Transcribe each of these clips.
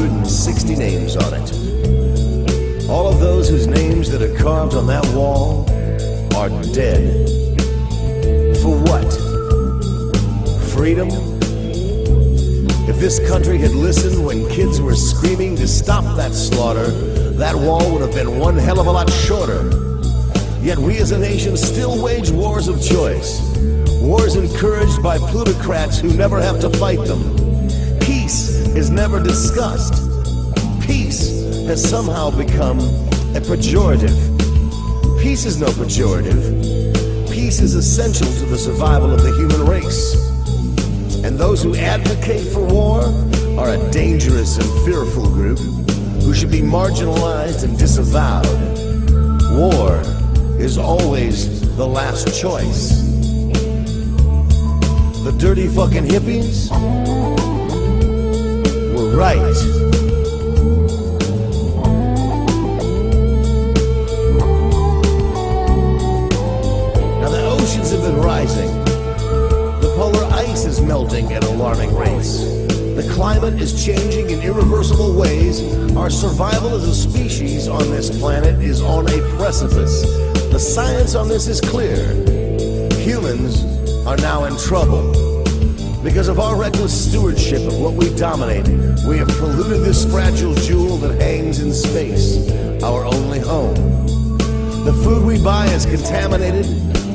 160 names on it. All of those whose names that are carved on that wall are dead. For what? Freedom? If this country had listened when kids were screaming to stop that slaughter, that wall would have been one hell of a lot shorter. Yet we as a nation still wage wars of choice. Wars encouraged by plutocrats who never have to fight them. Peace is never discussed. Peace has somehow become a pejorative. Peace is no pejorative. Peace is essential to the survival of the human race. And those who advocate for war are a dangerous and fearful group who should be marginalized and disavowed. War is always the last choice. The dirty fucking hippies were right. Now the oceans have been rising. The polar ice is melting at alarming rates. The climate is changing in irreversible ways. Our survival as a species on this planet is on a precipice. The science on this is clear. Humans are now in trouble. Because of our reckless stewardship of what we dominate, we have polluted this fragile jewel that hangs in space, our only home. The food we buy is contaminated.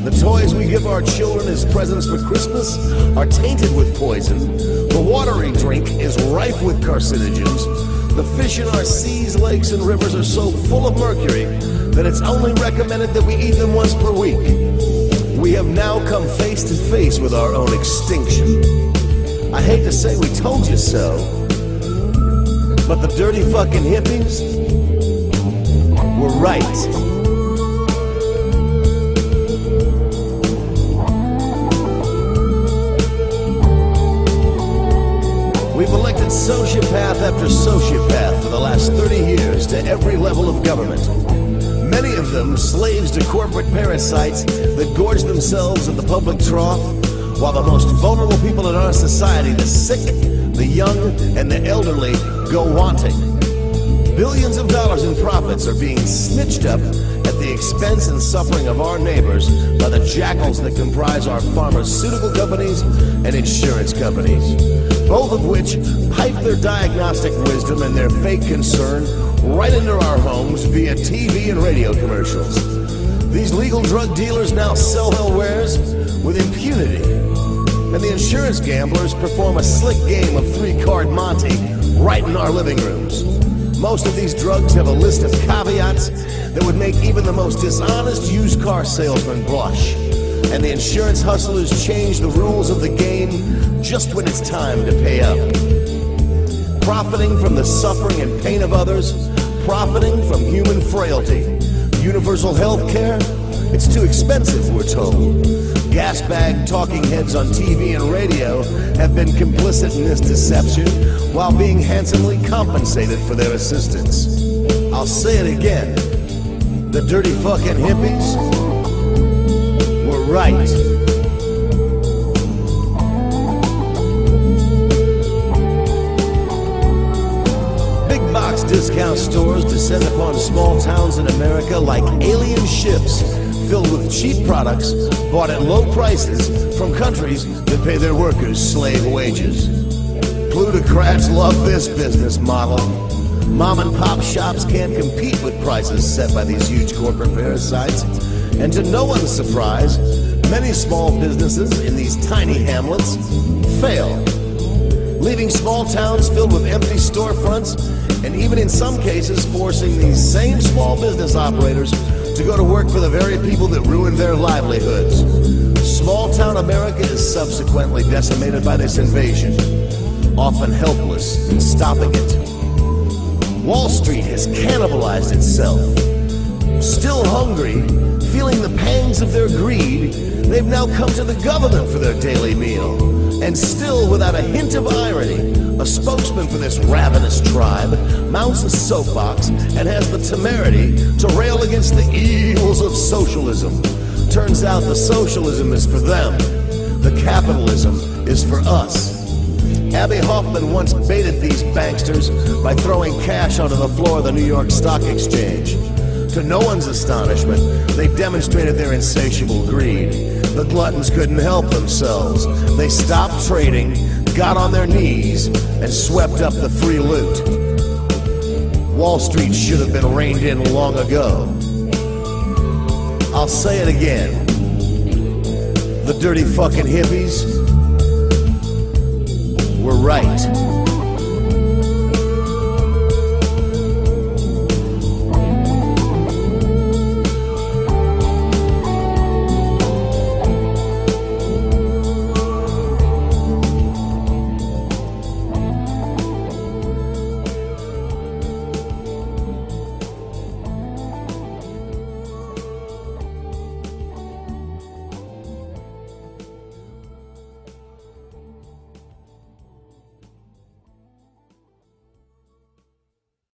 The toys we give our children as presents for Christmas are tainted with poison. The water we drink is rife with carcinogens. The fish in our seas, lakes, and rivers are so full of mercury that it's only recommended that we eat them once per week. We have now come face to face with our own extinction. I hate to say we told you so, but the dirty fucking hippies were right. We've elected sociopath after sociopath for the last 30 years to every level of government. Many of them slaves to corporate parasites that gorge themselves at the public trough, while the most vulnerable people in our society, the sick, the young, and the elderly, go wanting. Billions of dollars in profits are being snitched up at the expense and suffering of our neighbors by the jackals that comprise our pharmaceutical companies and insurance companies, both of which pipe their diagnostic wisdom and their fake concern right into our homes via TV and radio commercials. These legal drug dealers now sell hell wares with impunity, and the insurance gamblers perform a slick game of three-card Monte right in our living rooms. Most of these drugs have a list of caveats that would make even the most dishonest used car salesman blush, and the insurance hustlers change the rules of the game just when it's time to pay up. Profiting from the suffering and pain of others, profiting from human frailty. Universal health care? It's too expensive, we're told. Gas bag talking heads on TV and radio have been complicit in this deception while being handsomely compensated for their assistance. I'll say it again. The dirty fucking hippies were right. Discount stores descend upon small towns in America like alien ships filled with cheap products bought at low prices from countries that pay their workers slave wages. Plutocrats love this business model. Mom and pop shops can't compete with prices set by these huge corporate parasites. And to no one's surprise, many small businesses in these tiny hamlets fail, leaving small towns filled with empty storefronts, and even in some cases forcing these same small business operators to go to work for the very people that ruined their livelihoods. Small-town America is subsequently decimated by this invasion, often helpless in stopping it. Wall Street has cannibalized itself. Still hungry, feeling the pangs of their greed, they've now come to the government for their daily meal. And still, without a hint of irony, a spokesman for this ravenous tribe mounts a soapbox and has the temerity to rail against the evils of socialism. Turns out the socialism is for them. The capitalism is for us. Abby Hoffman once baited these banksters by throwing cash onto the floor of the New York Stock Exchange. To no one's astonishment, they demonstrated their insatiable greed. The gluttons couldn't help themselves. They stopped trading, got on their knees, and swept up the free loot. Wall Street should have been reined in long ago. I'll say it again. The dirty fucking hippies were right.